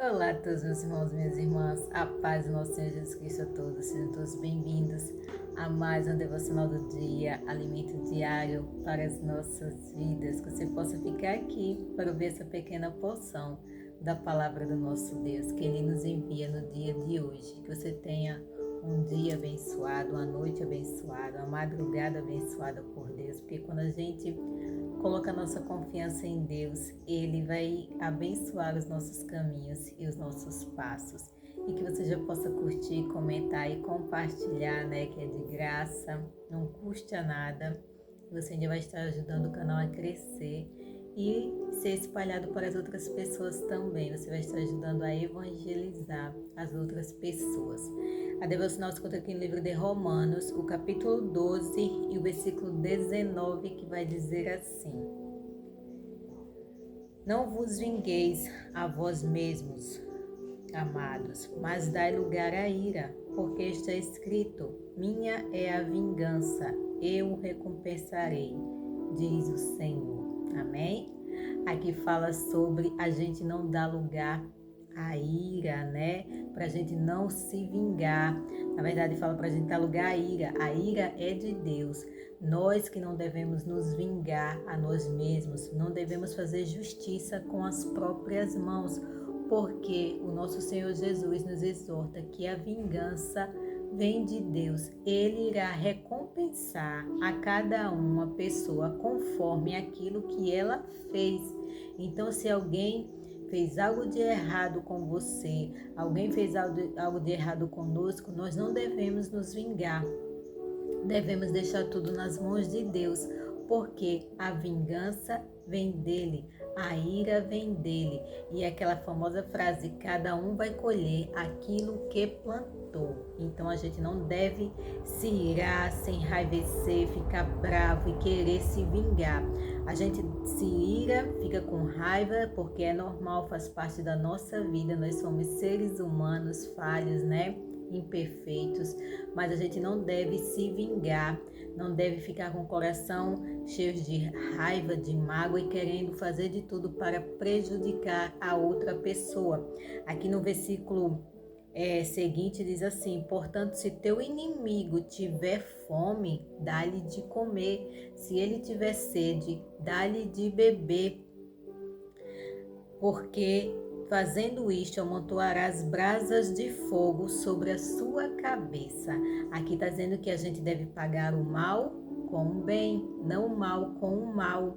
Olá a todos meus irmãos e minhas irmãs, a paz do nosso Senhor Jesus Cristo a todos, sejam todos bem-vindos a mais um devocional do dia, alimento diário para as nossas vidas, que você possa ficar aqui para ouvir essa pequena porção da palavra do nosso Deus, que Ele nos envia no dia de hoje, que você tenha um dia abençoado, uma noite abençoada, uma madrugada abençoada por Deus, porque quando a gente coloca a nossa confiança em Deus, Ele vai abençoar os nossos caminhos e os nossos passos. E que você já possa curtir, comentar e compartilhar, né? Que é de graça, não custa nada. Você ainda vai estar ajudando o canal a crescer e ser espalhado para as outras pessoas também. Você vai estar ajudando a evangelizar as outras pessoas. A devocional se encontra aqui no livro de Romanos, o capítulo 12 e o versículo 19, que vai dizer assim: Não vos vingueis a vós mesmos, amados, mas dai lugar à ira, porque está escrito: Minha é a vingança, eu o recompensarei, diz o Senhor. Amém? Aqui fala sobre a gente não dar lugar à ira, né? Pra gente não se vingar. Na verdade, fala pra gente dar lugar à ira. A ira é de Deus. Nós que não devemos nos vingar a nós mesmos, não devemos fazer justiça com as próprias mãos, porque o nosso Senhor Jesus nos exorta que a vingança vem de Deus. Ele irá recompensar a cada uma pessoa conforme aquilo que ela fez. Então, se alguém fez algo de errado com você, alguém fez algo de errado conosco, nós não devemos nos vingar. Devemos deixar tudo nas mãos de Deus, porque a vingança vem dele, a ira vem dele. E é aquela famosa frase: cada um vai colher aquilo que plantou. Então a gente não deve se irar, se enraivecer, ficar bravo e querer se vingar. A gente se ira, fica com raiva, porque é normal, faz parte da nossa vida. Nós somos seres humanos falhos, né? Imperfeitos, mas a gente não deve se vingar, não deve ficar com o coração cheio de raiva, de mágoa e querendo fazer de tudo para prejudicar a outra pessoa. Aqui no versículo seguinte diz assim: portanto, se teu inimigo tiver fome, dá-lhe de comer, se ele tiver sede, dá-lhe de beber, porque fazendo isto amontoarás brasas de fogo sobre a sua cabeça. Aqui está dizendo que a gente deve pagar o mal com o bem, não o mal com o mal.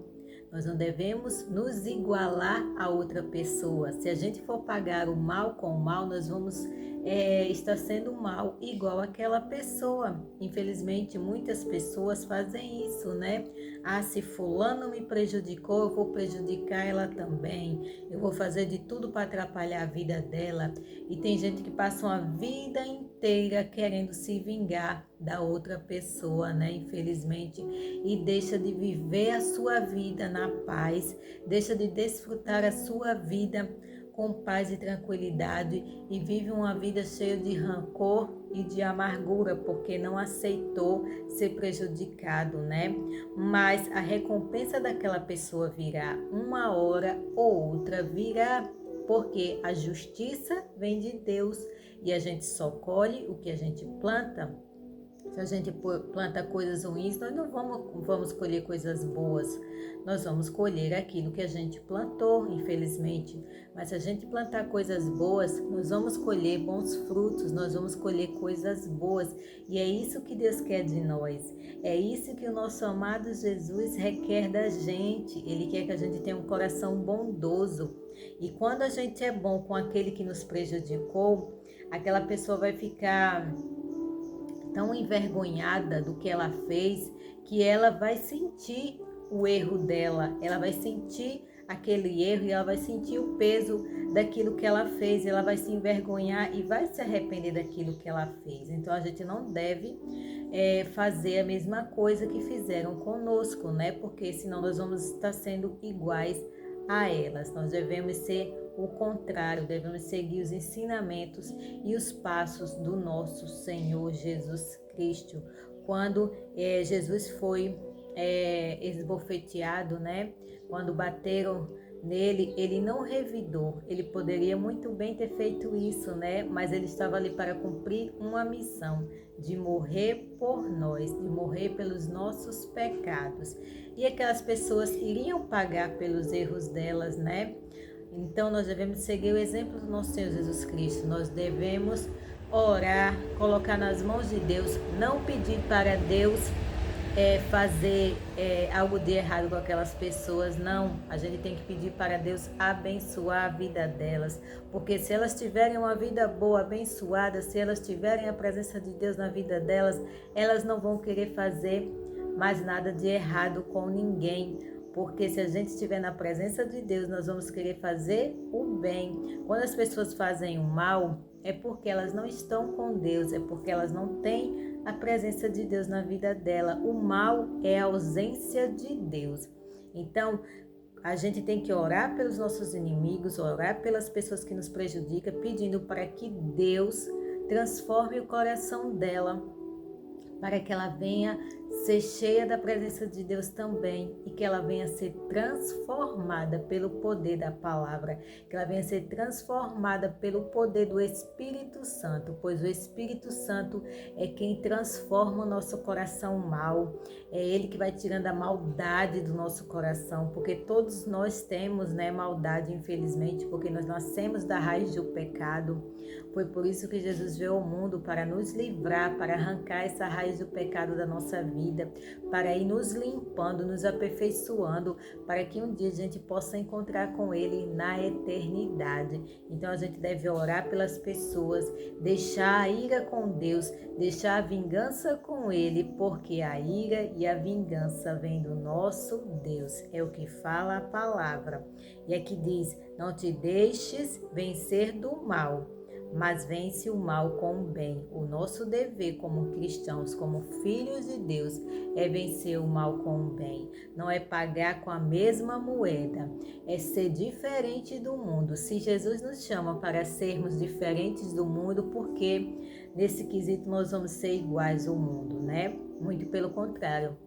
Nós não devemos nos igualar a outra pessoa. Se a gente for pagar o mal com o mal, nós vamos estar sendo mal igual àquela pessoa. Infelizmente, muitas pessoas fazem isso, né? Ah, se fulano me prejudicou, eu vou prejudicar ela também. Eu vou fazer de tudo para atrapalhar a vida dela. E tem gente que passa uma vida inteira querendo se vingar da outra pessoa, né? Infelizmente, e deixa de viver a sua vida na paz, deixa de desfrutar a sua vida com paz e tranquilidade e vive uma vida cheia de rancor e de amargura, porque não aceitou ser prejudicado, né? Mas a recompensa daquela pessoa virá, uma hora ou outra virá, porque a justiça vem de Deus e a gente só colhe o que a gente planta. Se a gente planta coisas ruins, nós não vamos colher coisas boas. Nós vamos colher aquilo que a gente plantou, infelizmente. Mas se a gente plantar coisas boas, nós vamos colher bons frutos, nós vamos colher coisas boas. E é isso que Deus quer de nós. É isso que o nosso amado Jesus requer da gente. Ele quer que a gente tenha um coração bondoso. E quando a gente é bom com aquele que nos prejudicou, aquela pessoa vai ficar tão envergonhada do que ela fez, que ela vai sentir o erro dela, ela vai sentir aquele erro e ela vai sentir o peso daquilo que ela fez, ela vai se envergonhar e vai se arrepender daquilo que ela fez. Então a gente não deve fazer a mesma coisa que fizeram conosco, né? Porque senão nós vamos estar sendo iguais a elas. Nós devemos ser o contrário, devemos seguir os ensinamentos e os passos do nosso Senhor Jesus Cristo. Quando Jesus foi esbofeteado, né? Quando bateram nele, ele não revidou. Ele poderia muito bem ter feito isso, né? Mas ele estava ali para cumprir uma missão de morrer por nós, de morrer pelos nossos pecados. E aquelas pessoas iriam pagar pelos erros delas, né? Então nós devemos seguir o exemplo do nosso Senhor Jesus Cristo. Nós devemos orar, colocar nas mãos de Deus, não pedir para Deus fazer algo de errado com aquelas pessoas, não. A gente tem que pedir para Deus abençoar a vida delas, porque se elas tiverem uma vida boa, abençoada, se elas tiverem a presença de Deus na vida delas, elas não vão querer fazer mais nada de errado com ninguém. Porque se a gente estiver na presença de Deus, nós vamos querer fazer o bem. Quando as pessoas fazem o mal, é porque elas não estão com Deus, é porque elas não têm a presença de Deus na vida dela. O mal é a ausência de Deus. Então, a gente tem que orar pelos nossos inimigos, orar pelas pessoas que nos prejudicam, pedindo para que Deus transforme o coração dela, para que ela venha ser cheia da presença de Deus também e que ela venha ser transformada pelo poder da palavra, que ela venha ser transformada pelo poder do Espírito Santo, pois o Espírito Santo é quem transforma o nosso coração mal, é ele que vai tirando a maldade do nosso coração, porque todos nós temos, né, maldade, infelizmente, porque nós nascemos da raiz do pecado. Foi por isso que Jesus veio ao mundo, para nos livrar, para arrancar essa raiz do pecado da nossa vida, para ir nos limpando, nos aperfeiçoando, para que um dia a gente possa encontrar com Ele na eternidade. Então a gente deve orar pelas pessoas, deixar a ira com Deus, deixar a vingança com Ele, porque a ira e a vingança vem do nosso Deus. É o que fala a palavra. E aqui diz: não te deixes vencer do mal, mas vence o mal com o bem. O nosso dever como cristãos, como filhos de Deus, é vencer o mal com o bem. Não é pagar com a mesma moeda, é ser diferente do mundo. Se Jesus nos chama para sermos diferentes do mundo, porque nesse quesito nós vamos ser iguais ao mundo, né? Muito pelo contrário.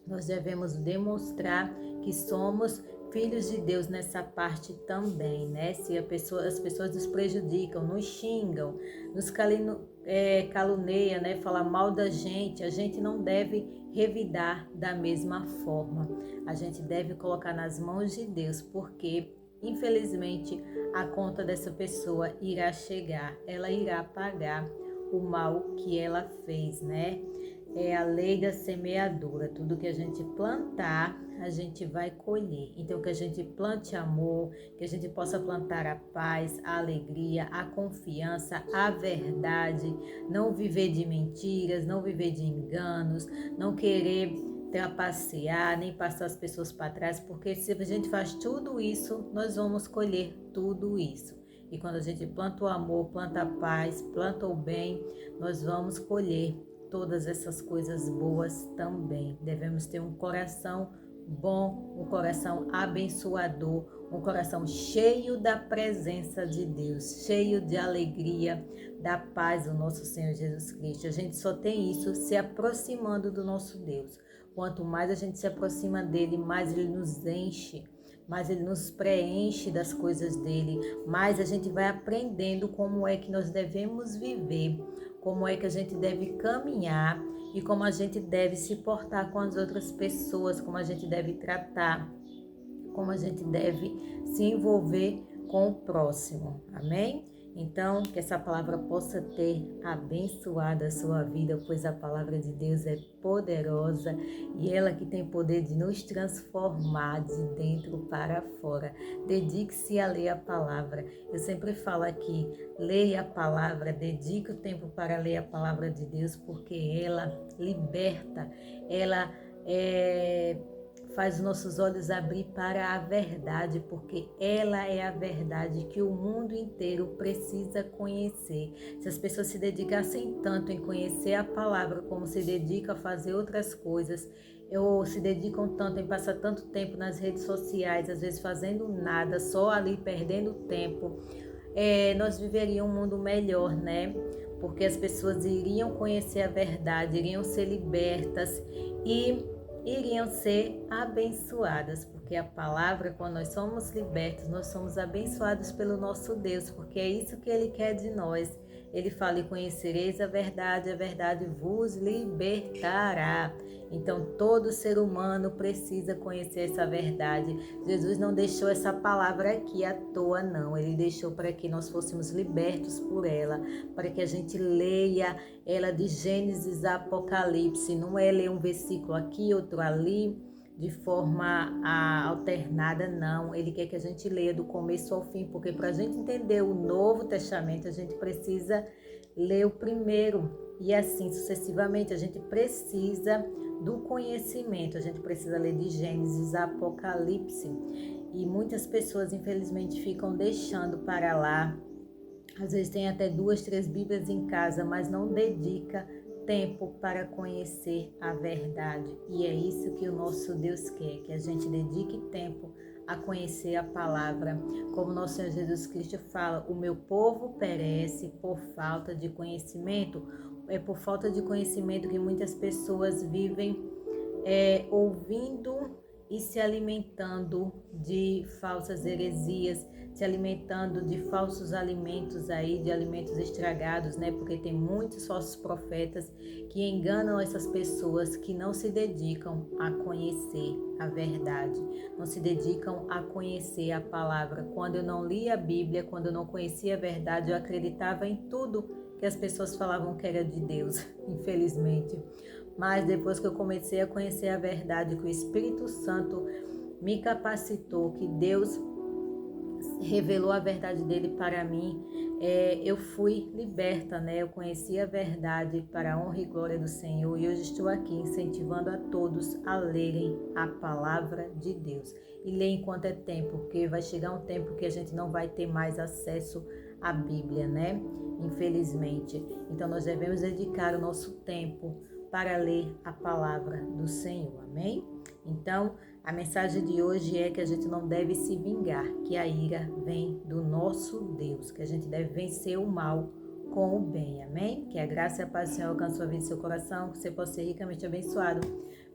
Nós devemos demonstrar que somos filhos de Deus nessa parte também, né? Se as pessoas nos prejudicam, nos xingam, nos caluniam, né? Falar mal da gente, a gente não deve revidar da mesma forma. A gente deve colocar nas mãos de Deus, porque infelizmente a conta dessa pessoa irá chegar, ela irá pagar o mal que ela fez, né? É a lei da semeadura. Tudo que a gente plantar, a gente vai colher. Então, que a gente plante amor, que a gente possa plantar a paz, a alegria, a confiança, a verdade, não viver de mentiras, não viver de enganos, não querer trapacear, nem passar as pessoas para trás, porque se a gente faz tudo isso, nós vamos colher tudo isso. E quando a gente planta o amor, planta a paz, planta o bem, nós vamos colher todas essas coisas boas também. Devemos ter um coração bom, um coração abençoador, um coração cheio da presença de Deus, cheio de alegria, da paz do nosso Senhor Jesus Cristo. A gente só tem isso se aproximando do nosso Deus. Quanto mais a gente se aproxima dele, mais ele nos enche, mais ele nos preenche das coisas dele, mais a gente vai aprendendo como é que nós devemos viver, como é que a gente deve caminhar e como a gente deve se portar com as outras pessoas, como a gente deve tratar, como a gente deve se envolver com o próximo. Amém? Então, que essa palavra possa ter abençoado a sua vida, pois a palavra de Deus é poderosa e ela que tem poder de nos transformar de dentro para fora. Dedique-se a ler a palavra. Eu sempre falo aqui, leia a palavra, dedique o tempo para ler a palavra de Deus, porque ela liberta, ela faz os nossos olhos abrir para a verdade, porque ela é a verdade que o mundo inteiro precisa conhecer. Se as pessoas se dedicassem tanto em conhecer a palavra como se dedicam a fazer outras coisas, ou se dedicam tanto em passar tanto tempo nas redes sociais, às vezes fazendo nada, só ali perdendo tempo, nós viveríamos um mundo melhor, né? Porque as pessoas iriam conhecer a verdade, iriam ser libertas e iriam ser abençoadas, porque porque a palavra, quando nós somos libertos, nós somos abençoados pelo nosso Deus, porque é isso que Ele quer de nós. Ele fala: e conhecereis a verdade vos libertará. Então, todo ser humano precisa conhecer essa verdade. Jesus não deixou essa palavra aqui à toa, não. Ele deixou para que nós fôssemos libertos por ela, para que a gente leia ela de Gênesis a Apocalipse. Não é ler um versículo aqui, outro ali, de forma alternada, não. Ele quer que a gente leia do começo ao fim, porque para a gente entender o Novo Testamento, a gente precisa ler o primeiro, e assim sucessivamente. A gente precisa do conhecimento, a gente precisa ler de Gênesis a Apocalipse, e muitas pessoas infelizmente ficam deixando para lá. Às vezes tem até 2, 3 Bíblias em casa, mas não dedica tempo para conhecer a verdade. E é isso que o nosso Deus quer, que a gente dedique tempo a conhecer a palavra. Como nosso Senhor Jesus Cristo fala: o meu povo perece por falta de conhecimento. É por falta de conhecimento que muitas pessoas vivem ouvindo e se alimentando de falsas heresias, se alimentando de falsos alimentos aí, de alimentos estragados, né? Porque tem muitos falsos profetas que enganam essas pessoas que não se dedicam a conhecer a verdade, não se dedicam a conhecer a palavra. Quando eu não lia a Bíblia, quando eu não conhecia a verdade, eu acreditava em tudo que as pessoas falavam que era de Deus, infelizmente. Mas depois que eu comecei a conhecer a verdade, que o Espírito Santo me capacitou, que Deus revelou a verdade dele para mim, eu fui liberta, né? Eu conheci a verdade para a honra e glória do Senhor, e hoje estou aqui incentivando a todos a lerem a palavra de Deus. E ler enquanto é tempo, porque vai chegar um tempo que a gente não vai ter mais acesso à Bíblia, né? Infelizmente. Então nós devemos dedicar o nosso tempo para ler a palavra do Senhor, amém? Então, a mensagem de hoje é que a gente não deve se vingar, que a ira vem do nosso Deus, que a gente deve vencer o mal com o bem, amém? Que a graça e a paz do Senhor alcance sua vida e seu coração, que você possa ser ricamente abençoado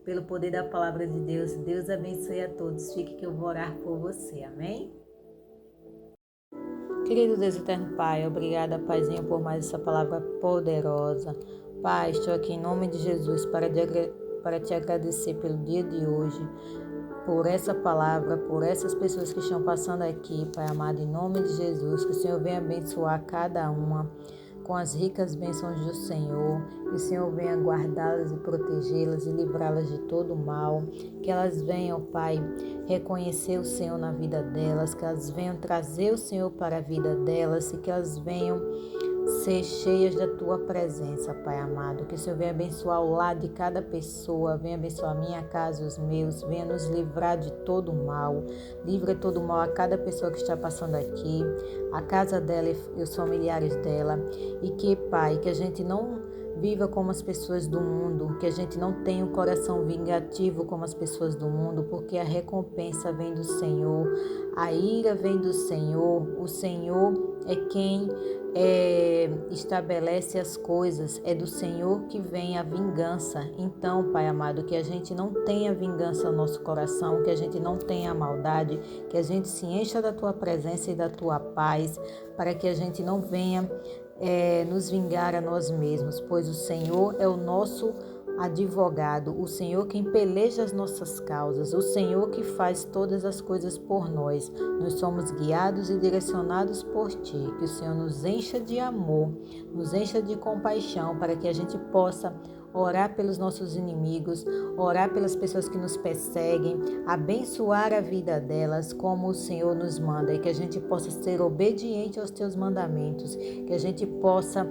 pelo poder da palavra de Deus. Deus abençoe a todos. Fique que eu vou orar por você, amém? Querido Deus eterno Pai, obrigada, Paizinho, por mais essa palavra poderosa. Pai, estou aqui em nome de Jesus para te agradecer pelo dia de hoje, por essa palavra, por essas pessoas que estão passando aqui, Pai amado, em nome de Jesus, que o Senhor venha abençoar cada uma com as ricas bênçãos do Senhor, que o Senhor venha guardá-las e protegê-las e livrá-las de todo mal, que elas venham, Pai, reconhecer o Senhor na vida delas, que elas venham trazer o Senhor para a vida delas e que elas venham ser cheias da Tua presença, Pai amado. Que o Senhor venha abençoar o lar de cada pessoa, venha abençoar a minha casa e os meus, venha nos livrar de todo mal, livre todo mal a cada pessoa que está passando aqui, a casa dela e os familiares dela, e que, Pai, que a gente não viva como as pessoas do mundo, que a gente não tenha um coração vingativo como as pessoas do mundo, porque a recompensa vem do Senhor, a ira vem do Senhor, o Senhor é quem estabelece as coisas, é do Senhor que vem a vingança. Então, Pai amado, que a gente não tenha vingança no nosso coração, que a gente não tenha maldade, que a gente se encha da Tua presença e da Tua paz, para que a gente não venha nos vingar a nós mesmos, pois o Senhor é o nosso advogado, o Senhor quem peleja as nossas causas, o Senhor que faz todas as coisas por nós. Nós somos guiados e direcionados por Ti, que o Senhor nos encha de amor, nos encha de compaixão, para que a gente possa orar pelos nossos inimigos, orar pelas pessoas que nos perseguem, abençoar a vida delas como o Senhor nos manda, e que a gente possa ser obediente aos Teus mandamentos, que a gente possa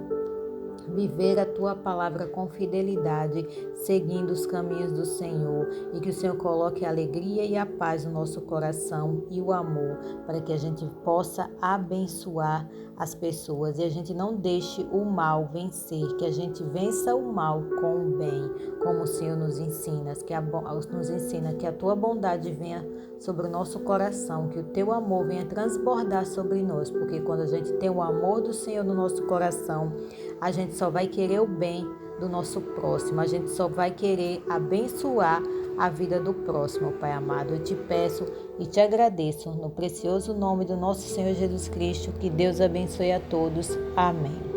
viver a Tua palavra com fidelidade, seguindo os caminhos do Senhor, e que o Senhor coloque a alegria e a paz no nosso coração e o amor, para que a gente possa abençoar as pessoas e a gente não deixe o mal vencer, que a gente vença o mal com o bem, como o Senhor nos ensina, que a Tua bondade venha sobre o nosso coração, que o Teu amor venha transbordar sobre nós, porque quando a gente tem o amor do Senhor no nosso coração, a gente só vai querer o bem do nosso próximo. A gente só vai querer abençoar a vida do próximo, Pai amado. Eu te peço e te agradeço no precioso nome do nosso Senhor Jesus Cristo. Que Deus abençoe a todos. Amém.